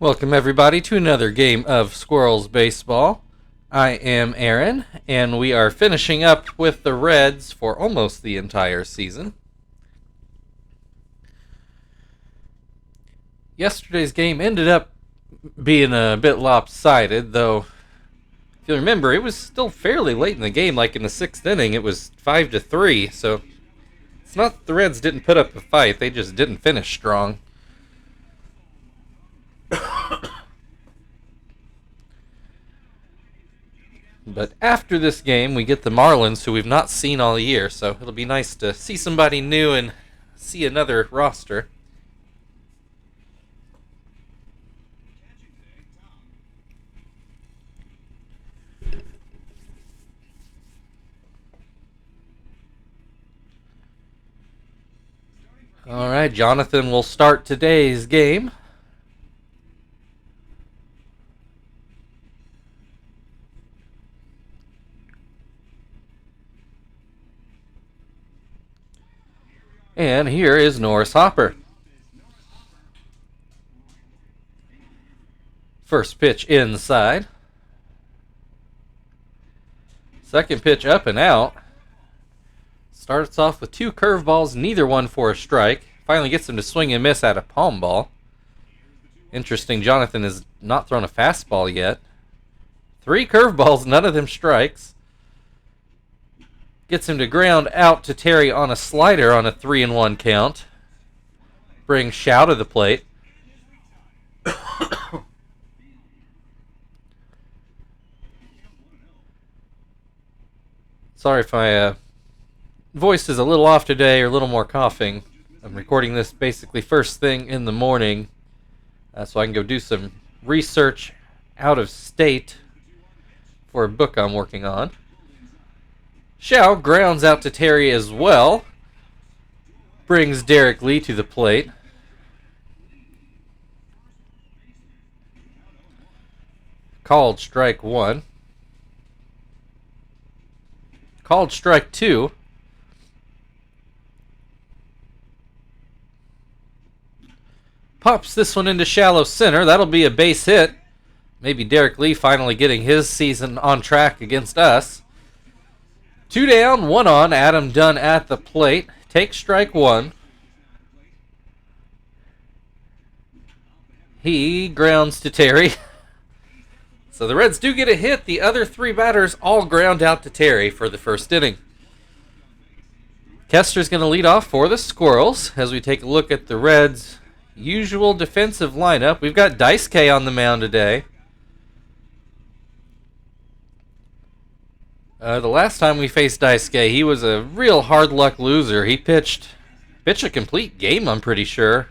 Welcome everybody to another game of Squirrels Baseball. I am Aaron, and we are finishing up with the Reds for almost the entire season. Yesterday's game ended up being a bit lopsided, though if you remember, it was still fairly late in the game, like in the 6th inning, it was 5-3, so it's not that the Reds didn't put up a fight, they just didn't finish strong. But after this game, we get the Marlins, who we've not seen all year, so it'll be nice to see somebody new and see another roster. All right, Jonathan will start today's game. And here is Norris Hopper. First pitch inside. Second pitch up and out. Starts off with 2 curveballs, neither one for a strike. Finally gets him to swing and miss at a palm ball. Interesting, Jonathan has not thrown a fastball yet. 3 curveballs, none of them strikes. Gets him to ground out to Terry on a slider on a 3-1 count. Brings Shaw to the plate. Sorry if my voice is a little off today or a little more coughing. I'm recording this basically first thing in the morning, so I can go do some research out of state for a book I'm working on. Shaw grounds out to Terry as well. Brings Derek Lee to the plate. Called strike 1. Called strike 2. Pops this one into shallow center. That'll be a base hit. Maybe Derek Lee finally getting his season on track against us. 2 down, 1 on. Adam Dunn at the plate. Takes strike 1. He grounds to Terry. So the Reds do get a hit. The other 3 batters all ground out to Terry for the first inning. Kester's going to lead off for the Squirrels as we take a look at the Reds' usual defensive lineup. We've got Daisuke on the mound today. The last time we faced Daisuke, he was a real hard luck loser. He pitched a complete game, I'm pretty sure.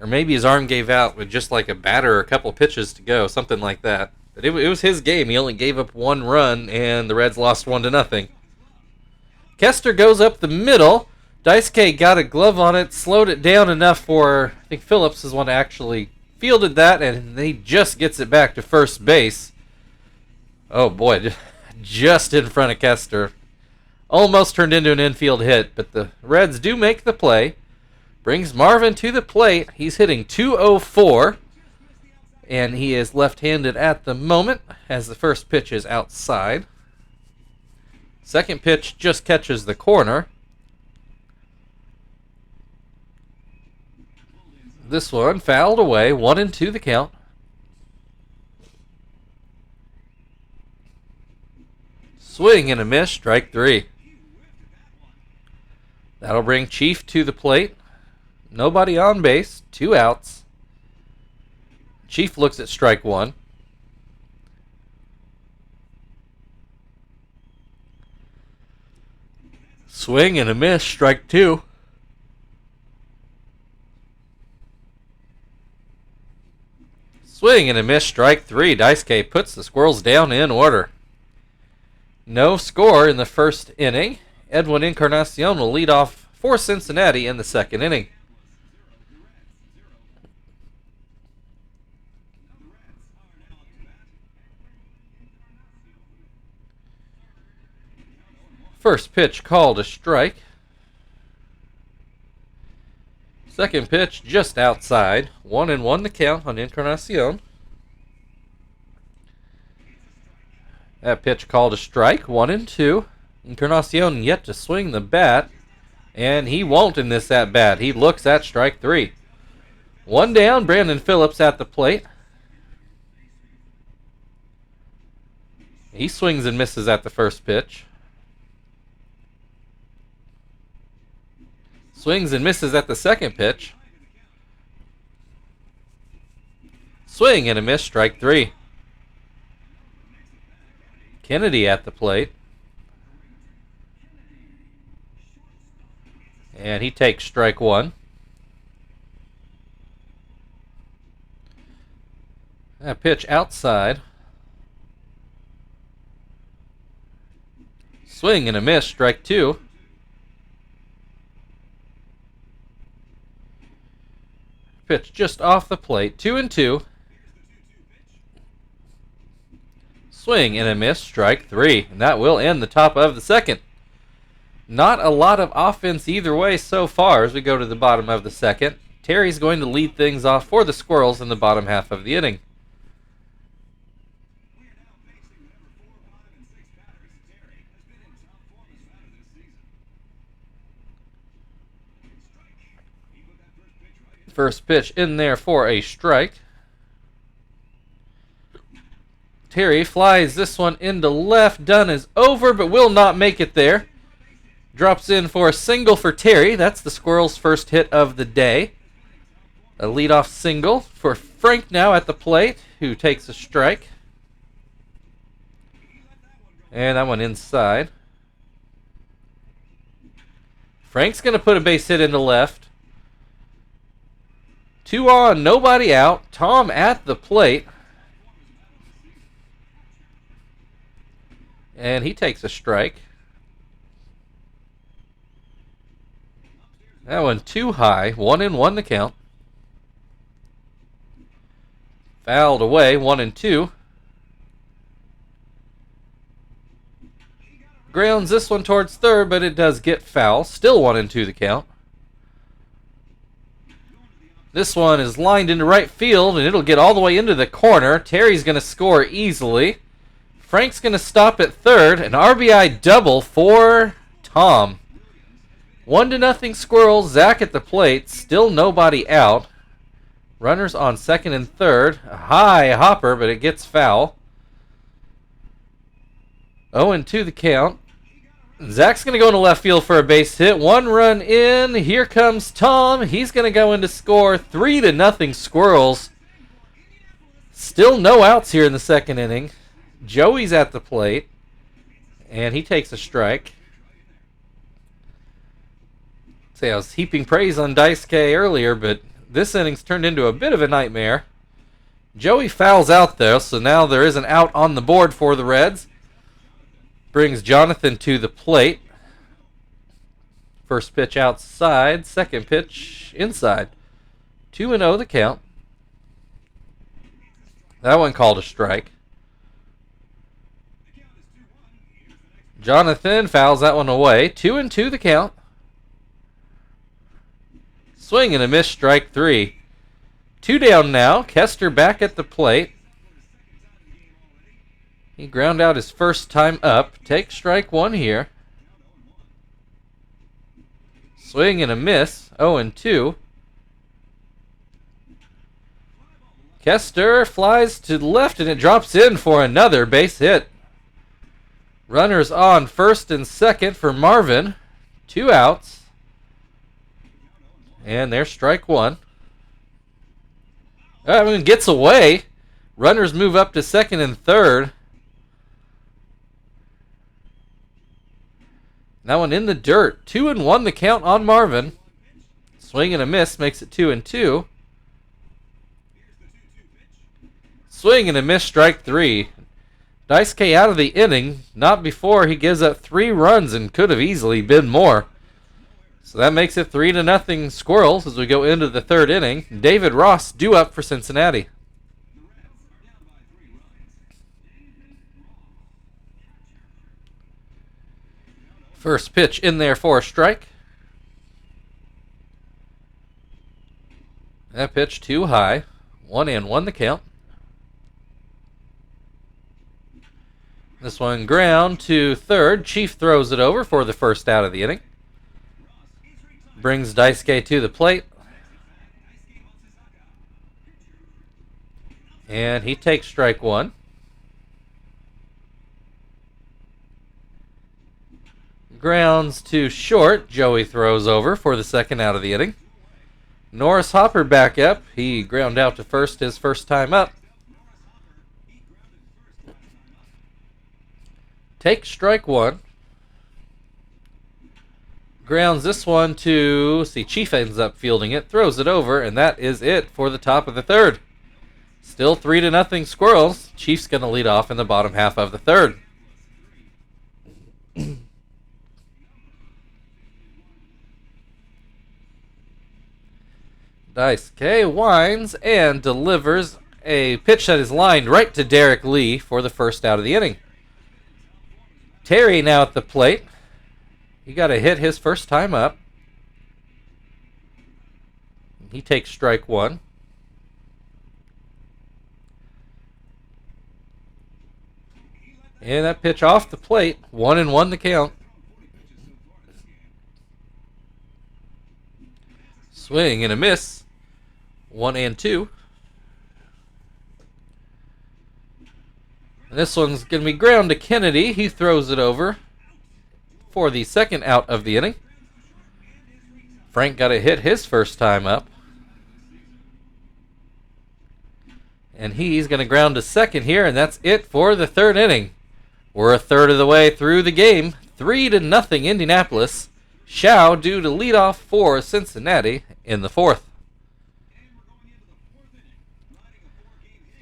Or maybe his arm gave out with just like a batter or a couple pitches to go, something like that. But it was his game. He only gave up 1 run, and the Reds lost 1-0. Kester goes up the middle. Daisuke got a glove on it, slowed it down enough for, I think Phillips is one who actually fielded that, and he just gets it back to first base. Oh boy, just in front of Kester. Almost turned into an infield hit, but the Reds do make the play. Brings Marvin to the plate. He's hitting .204, and he is left-handed at the moment as the first pitch is outside. Second pitch just catches the corner. This one fouled away, 1-2 the count. Swing and a miss, strike 3. That'll bring Chief to the plate. Nobody on base, 2 outs. Chief looks at strike 1. Swing and a miss, strike 2. Swing and a miss, strike 3. Daisuke puts the Squirrels down in order. No score in the first inning. Edwin Encarnacion will lead off for Cincinnati in the second inning. First pitch called a strike. Second pitch just outside. 1-1 the count on Encarnacion. That pitch called a strike. 1-2. Encarnacion yet to swing the bat. And he won't in this at bat. He looks at strike 3. One down. Brandon Phillips at the plate. He swings and misses at the first pitch. Swings and misses at the second pitch. Swing and a miss, strike 3. Kennedy at the plate. And he takes strike 1. That pitch outside. Swing and a miss, strike 2. Pitch just off the plate, 2-2. Swing and a miss, strike 3. And that will end the top of the second. Not a lot of offense either way so far as we go to the bottom of the second. Terry's going to lead things off for the Squirrels in the bottom half of the inning. First pitch in there for a strike. Terry flies this one into left. Dunn is over, but will not make it there. Drops in for a single for Terry. That's the Squirrels' first hit of the day. A leadoff single for Frank now at the plate, who takes a strike. And that one inside. Frank's going to put a base hit into left. 2 on, nobody out. Tom at the plate. And he takes a strike. That one too high. 1-1 the count. Fouled away. 1-2. Grounds this one towards third, but it does get foul. Still 1-2 the count. This one is lined into right field, and it'll get all the way into the corner. Terry's going to score easily. Frank's going to stop at third. An RBI double for Tom. 1-0 Squirrels. Zach at the plate. Still nobody out. Runners on second and third. A high hopper, but it gets foul. 0-2 the count. Zach's going to go into left field for a base hit. 1 run in. Here comes Tom. He's going to go in to score. 3-0 Squirrels. Still no outs here in the second inning. Joey's at the plate. And he takes a strike. See, I was heaping praise on Daisuke earlier, but this inning's turned into a bit of a nightmare. Joey fouls out, though, so now there is an out on the board for the Reds. Brings Jonathan to the plate. First pitch outside. Second pitch inside. 2-0 the count. That one called a strike. Jonathan fouls that one away. 2-2 the count. Swing and a miss, strike 3. 2 down now. Kester back at the plate. He ground out his first time up. Take strike 1 here. Swing and a miss. 0-2. Kester flies to the left and it drops in for another base hit. Runners on first and second for Marvin. 2 outs. And there's strike 1. That one gets away. Runners move up to second and third. That one in the dirt. 2-1 the count on Marvin. Swing and a miss makes it 2-2. Swing and a miss, strike 3. Daisuke out of the inning. Not before he gives up 3 runs and could have easily been more. So that makes it 3-0 Squirrels as we go into the third inning. David Ross due up for Cincinnati. First pitch in there for a strike. That pitch too high. 1-1 the count. This one ground to third. Chief throws it over for the first out of the inning. Brings Daisuke to the plate. And he takes strike one. Grounds to short. Joey throws over for the second out of the inning. Norris Hopper back up. He ground out to first his first time up. Takes strike one. Grounds this one to, Chief ends up fielding it, throws it over, and that is it for the top of the third. Still 3-0 Squirrels. Chief's going to lead off in the bottom half of the third. Daisuke winds and delivers a pitch that is lined right to Derek Lee for the first out of the inning. Terry now at the plate. He got a hit his first time up. He takes strike one. And that pitch off the plate. 1-1 the count. Swing and a miss. 1-2. And this one's going to be ground to Kennedy. He throws it over for the second out of the inning. Frank got a hit his first time up. And he's going to ground to second here, and that's it for the third inning. We're a third of the way through the game. 3-0 Indianapolis. Shao due to lead off for Cincinnati in the fourth.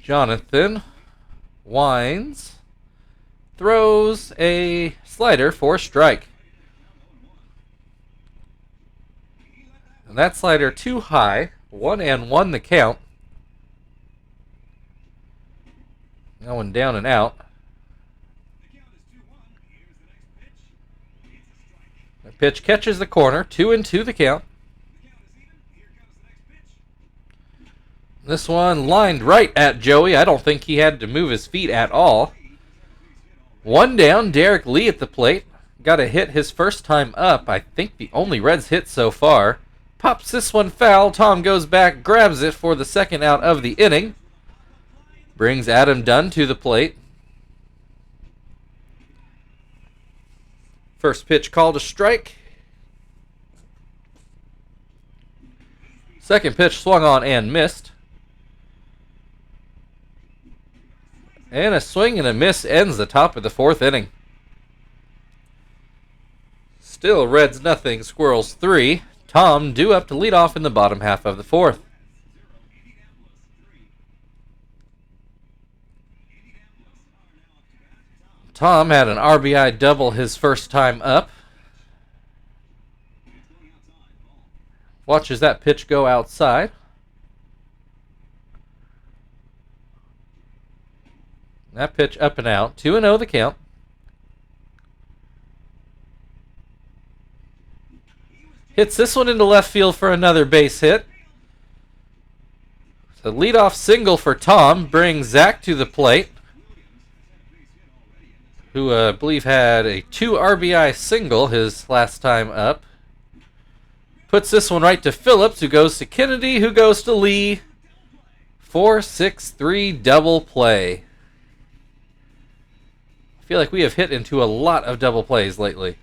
Jonathan winds, throws a slider for a strike. And that slider too high. 1-1 the count. Going down and out. The pitch catches the corner. 2-2 the count. This one lined right at Joey. I don't think he had to move his feet at all. One down. Derek Lee at the plate. Got a hit his first time up. I think the only Reds hit so far. Pops this one foul. Tom goes back, grabs it for the second out of the inning. Brings Adam Dunn to the plate. First pitch called a strike. Second pitch swung on and missed. And a swing and a miss ends the top of the fourth inning. Still Reds 0, Squirrels 3. Tom due up to lead off in the bottom half of the fourth. Tom had an RBI double his first time up. Watches that pitch go outside. That pitch up and out. 2-0 the count. Hits this one into left field for another base hit. The leadoff single for Tom brings Zach to the plate, who I believe had a 2 RBI single his last time up. Puts this one right to Phillips, who goes to Kennedy, who goes to Lee. 4-6-3 double play. I feel like we have hit into a lot of double plays lately.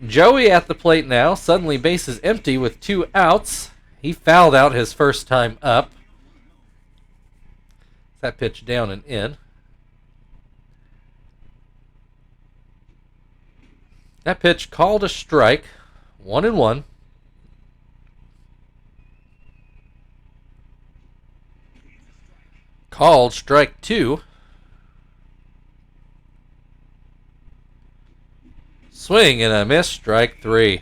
Joey at the plate now. Suddenly bases empty with 2 outs. He fouled out his first time up. That pitch down and in. That pitch called a strike. 1-1. Called strike 2. Swing and a miss, strike 3.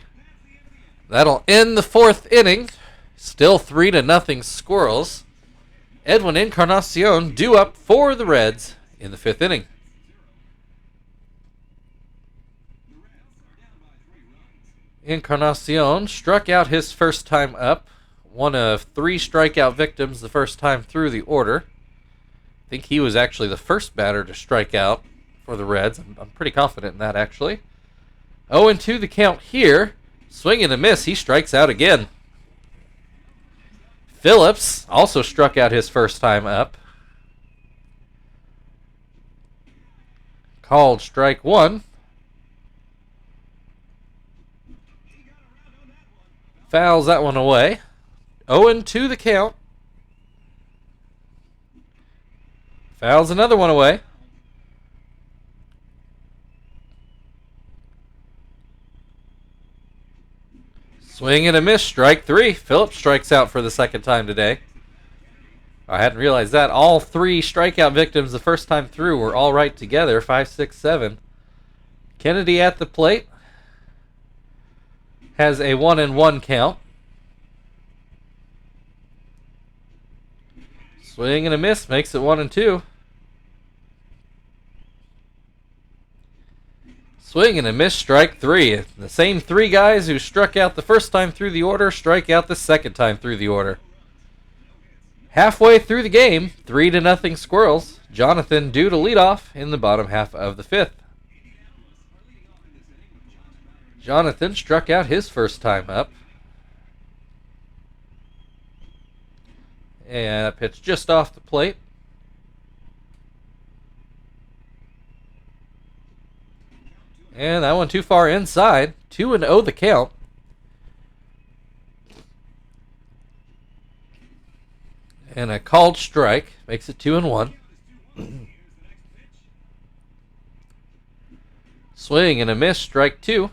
That'll end the fourth inning. Still 3-0 Squirrels. Edwin Encarnacion due up for the Reds in the fifth inning. Encarnacion struck out his first time up. One of 3 strikeout victims the first time through the order. I think he was actually the first batter to strike out for the Reds. I'm pretty confident in that, actually. 0-2 the count here. Swing and a miss. He strikes out again. Phillips also struck out his first time up. Called strike 1. Fouls that one away. 0-2 the count. Fouls another one away. Swing and a miss, strike 3. Phillips strikes out for the second time today. I hadn't realized that. All 3 strikeout victims the first time through were all right together. 5, 6, 7. Kennedy at the plate. Has a 1-1 count. Swing and a miss makes it 1-2. Swing and a miss, strike 3. The same 3 guys who struck out the first time through the order strike out the second time through the order. Halfway through the game, 3-0 Squirrels. Jonathan due to lead off in the bottom half of the 5th. Jonathan struck out his first time up. And a pitch just off the plate. And that one too far inside. 2-0 the count. And a called strike makes it 2-1. Swing and a miss, strike 2.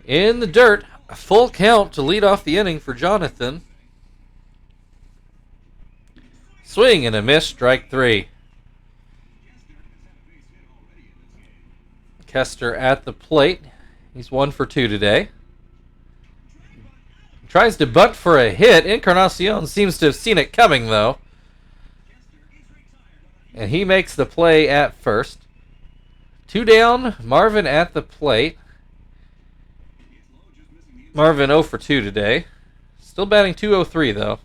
In the dirt, a full count to lead off the inning for Jonathan. Swing and a miss, strike 3. Kester at the plate. He's 1 for 2 today. Tries to bunt for a hit. Encarnacion seems to have seen it coming, though. And he makes the play at first. 2 down, Marvin at the plate. Marvin 0 for 2 today. Still batting .203, though.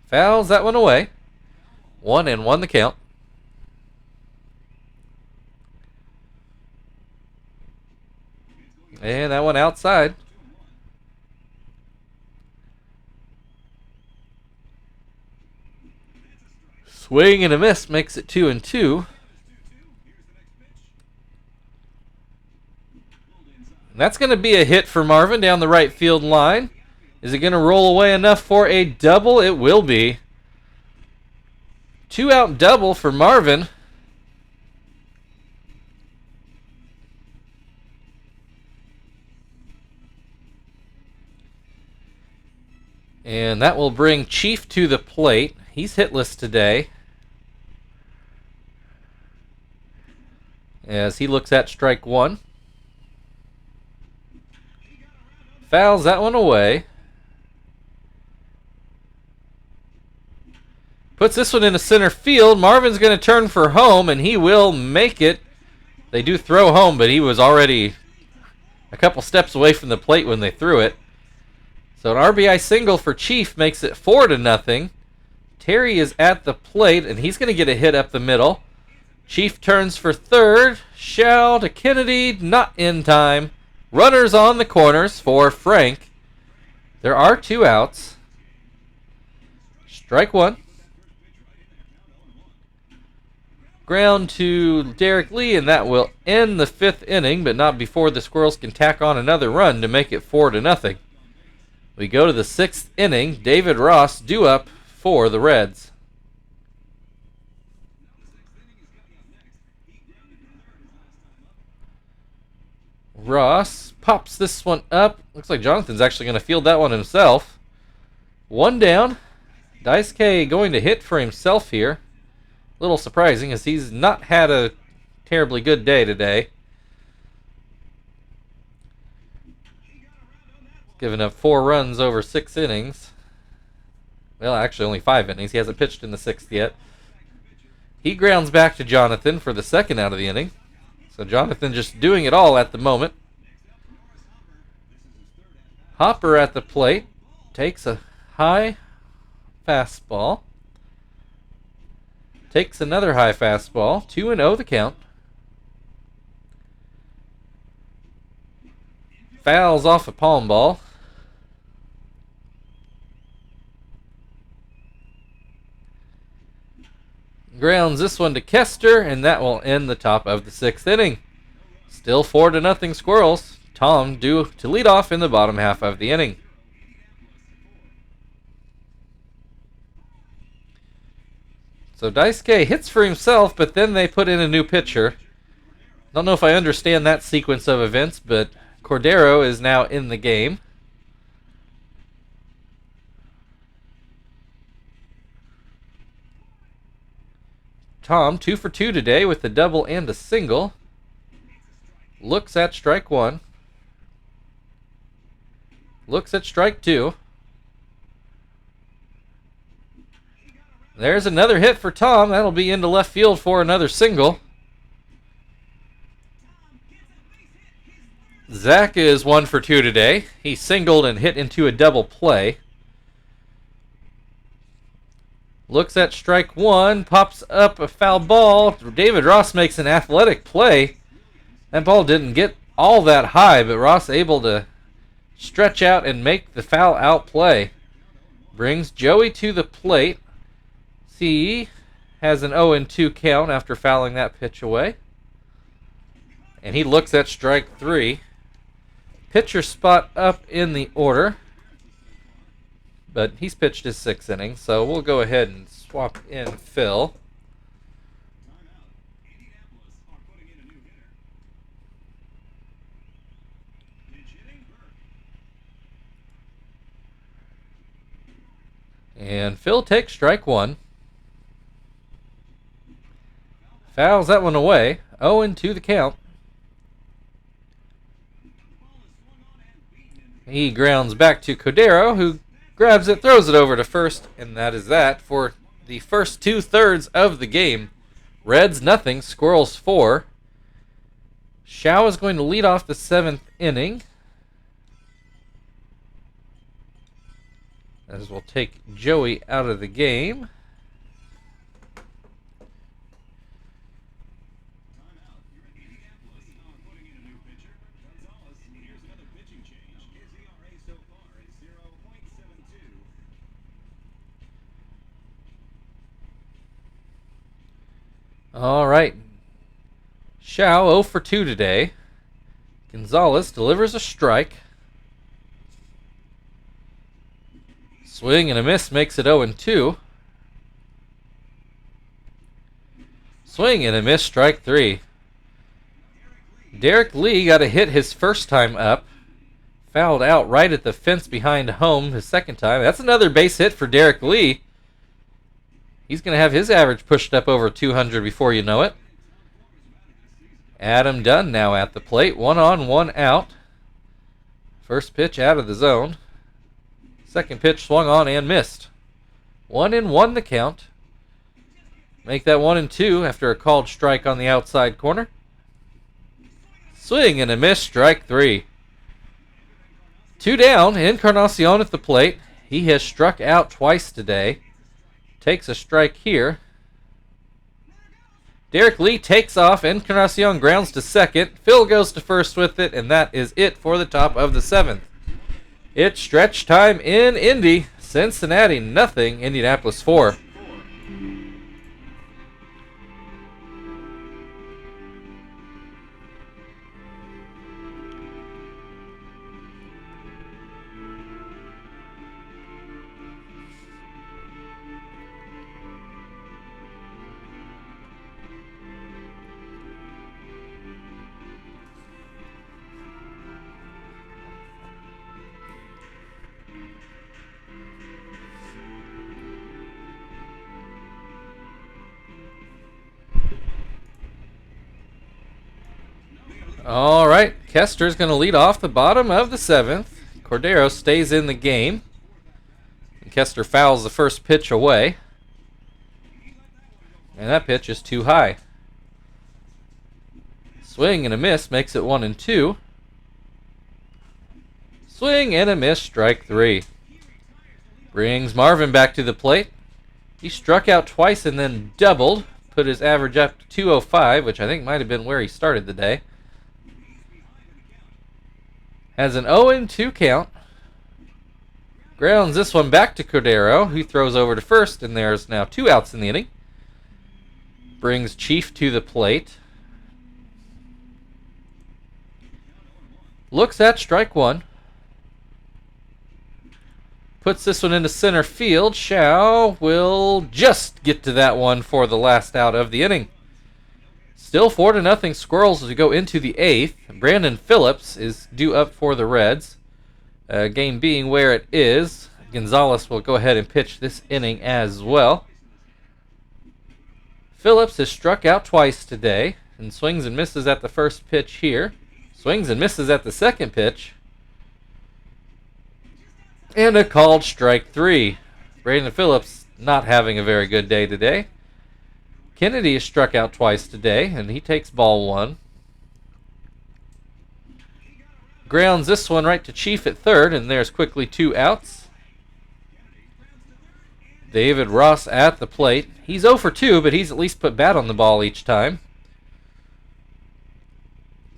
Fouls that one away. 1-1 the count. And that one outside. Swing and a miss makes it 2-2. That's going to be a hit for Marvin down the right field line. Is it going to roll away enough for a double? It will be. 2-out double for Marvin. And that will bring Chief to the plate. He's hitless today, as he looks at strike 1. Fouls that one away. Puts this one into center field. Marvin's going to turn for home, and he will make it. They do throw home, but he was already a couple steps away from the plate when they threw it. So an RBI single for Chief makes it 4-0. Terry is at the plate, and he's going to get a hit up the middle. Chief turns for third. Shell to Kennedy, not in time. Runners on the corners for Frank. There are 2 outs. Strike 1. Ground to Derek Lee, and that will end the 5th inning, but not before the Squirrels can tack on another run to make it 4-0. We go to the 6th inning. David Ross due up for the Reds. Ross pops this one up. Looks like Jonathan's actually going to field that one himself. 1 down. Daisuke going to hit for himself here. A little surprising, as he's not had a terribly good day today. Giving up 4 runs over 6 innings. Well, actually only 5 innings. He hasn't pitched in the 6th yet. He grounds back to Jonathan for the second out of the inning. So Jonathan just doing it all at the moment. Hopper at the plate. Takes a high fastball. Takes another high fastball. 2-0 the count. Fouls off a palm ball. Grounds this one to Kester, and that will end the top of the 6th inning. Still 4-0 Squirrels. Tom due to lead off in the bottom half of the inning. So Daisuke hits for himself, but then they put in a new pitcher. Don't know if I understand that sequence of events, but Cordero is now in the game. Tom, 2 for 2 today with a double and a single. Looks at strike 1. Looks at strike 2. There's another hit for Tom. That'll be into left field for another single. Zach is 1 for 2 today. He singled and hit into a double play. Looks at strike 1. Pops up a foul ball. David Ross makes an athletic play. That ball didn't get all that high, but Ross able to stretch out and make the foul out play. Brings Joey to the plate. He has an 0-2 count after fouling that pitch away. And he looks at strike 3. Pitcher spot up in the order. But he's pitched his 6th inning, so we'll go ahead and swap in Phil. And Phil takes strike 1. Fouls that one away. 0-2 the count. He grounds back to Cordero, who grabs it, throws it over to first, and that is that for the first 2/3 of the game. Reds nothing, Squirrels 4. Shao is going to lead off the 7th inning, as we'll take Joey out of the game. All right. Shao 0 for 2 today. Gonzalez delivers a strike. Swing and a miss makes it 0-2. Swing and a miss, strike 3. Derek Lee got a hit his first time up. Fouled out right at the fence behind home his second time. That's another base hit for Derek Lee. He's going to have his average pushed up over 200 before you know it. Adam Dunn now at the plate. 1 on, 1 out. First pitch out of the zone. Second pitch swung on and missed. 1-1 the count. Make that 1-2 after a called strike on the outside corner. Swing and a miss, strike 3. 2 down, Encarnacion at the plate. He has struck out twice today. Takes a strike here. Derek Lee takes off. Encarnacion grounds to second. Phil goes to first with it, and that is it for the top of the 7th. It's stretch time in Indy. Cincinnati nothing, Indianapolis 4. All right, Kester's going to lead off the bottom of the 7th. Cordero stays in the game. And Kester fouls the first pitch away. And that pitch is too high. Swing and a miss makes it 1-2. Swing and a miss, strike 3. Brings Marvin back to the plate. He struck out twice and then doubled. Put his average up to 205, which I think might have been where he started the day. Has an 0-2 count. Grounds this one back to Cordero, who throws over to first, and there's now 2 outs in the inning. Brings Chief to the plate. Looks at strike 1. Puts this one into center field. Shao will just get to that one for the last out of the inning. Still 4-0 Squirrels as we go into the 8th. Brandon Phillips is due up for the Reds. Game being where it is. Gonzalez will go ahead and pitch this inning as well. Phillips has struck out twice today and swings and misses at the first pitch here. Swings and misses at the second pitch. And a called strike 3. Brandon Phillips not having a very good day today. Kennedy has struck out twice today, and he takes ball 1. Grounds this one right to Chief at third, and there's quickly 2 outs. David Ross at the plate. He's 0 for 2, but he's at least put bat on the ball each time.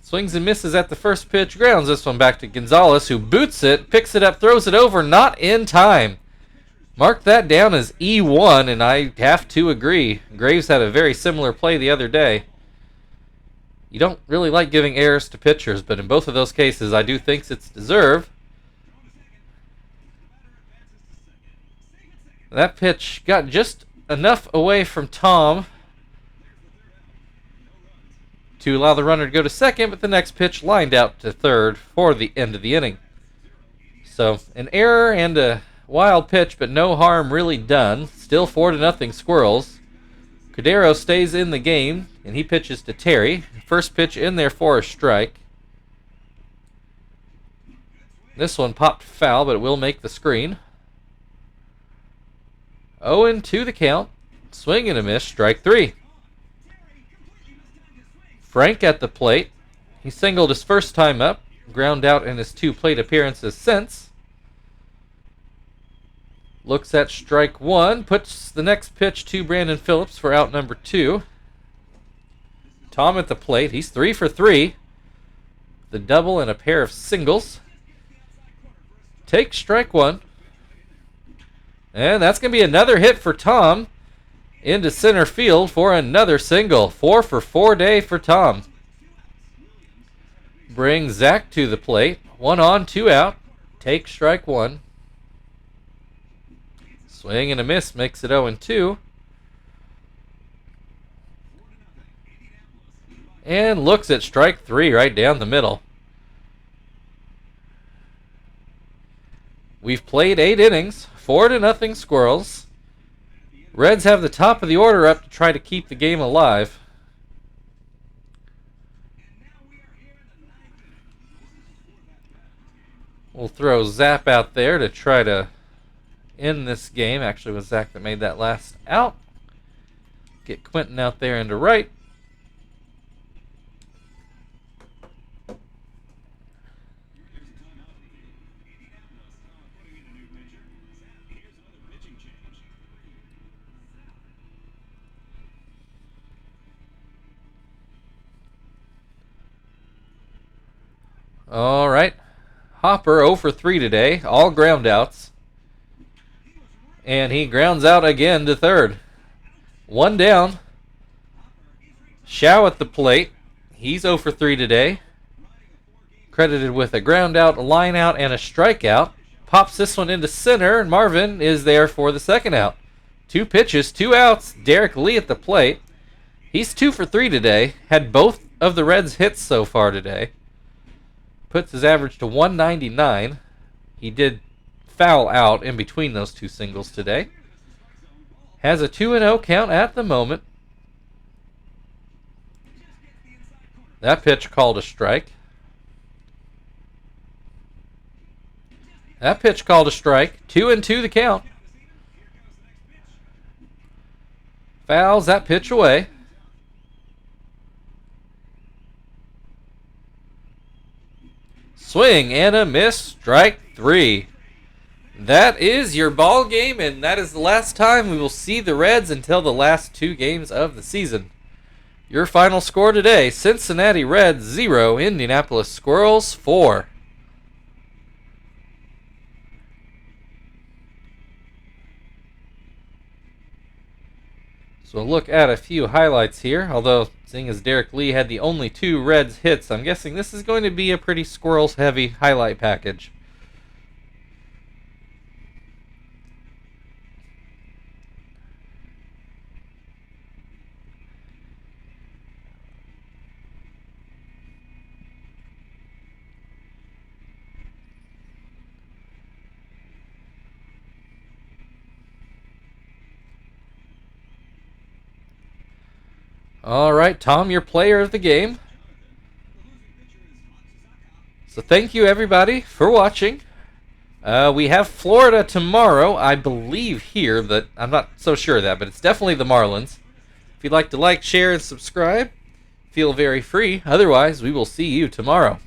Swings and misses at the first pitch. Grounds this one back to Gonzalez, who boots it, picks it up, throws it over, not in time. Mark that down as E1, and I have to agree. Graves had a very similar play the other day. You don't really like giving errors to pitchers, but in both of those cases, I do think it's deserved. That pitch got just enough away from Tom to allow the runner to go to second, but the next pitch lined out to third for the end of the inning. So, an error and a wild pitch, but no harm really done. Still 4-0 Squirrels. Cordero stays in the game, and he pitches to Terry. First pitch in there for a strike. This one popped foul, but it will make the screen. 0-2 the count. Swing and a miss, strike 3. Frank at the plate. He singled his first time up, ground out in his 2 plate appearances since. Looks at strike 1, puts the next pitch to Brandon Phillips for out number 2. Tom at the plate. He's 3 for 3. The double and a pair of singles. Takes strike 1. And that's going to be another hit for Tom into center field for another single. 4 for 4 day for Tom. Brings Zach to the plate. 1 on, 2 out. Take strike 1. Swing and a miss makes it 0-2. And looks at strike 3 right down the middle. We've played 8 innings. 4-0 Squirrels. Reds have the top of the order up to try to keep the game alive. We'll throw Zap out there to try to end this game. Actually, it was Zach that made that last out. Get Quentin out there into right. All right. Hopper 0 for 3 today. All ground outs. And he grounds out again to third. 1 down. Shao at the plate. He's 0 for 3 today. Credited with a ground out, a line out, and a strikeout. Pops this one into center, and Marvin is there for the second out. 2 pitches, 2 outs. Derek Lee at the plate. He's 2 for 3 today. Had both of the Reds' hits so far today. Puts his average to 199. He did foul out in between those 2 singles today. Has a 2-0 count at the moment. That pitch called a strike. That pitch called a strike. 2-2 the count. Fouls that pitch away. Swing and a miss. Strike 3. That is your ball game, and that is the last time we will see the Reds until the last 2 games of the season. Your final score today, Cincinnati Reds 0, Indianapolis Squirrels 4. So we'll look at a few highlights here, although seeing as Derek Lee had the only 2 Reds hits, I'm guessing this is going to be a pretty Squirrels-heavy highlight package. All right, Tom, your player of the game. So thank you, everybody, for watching. We have Florida tomorrow, I believe here, but I'm not so sure of that, but it's definitely the Marlins. If you'd like to like, share, and subscribe, feel very free. Otherwise, we will see you tomorrow.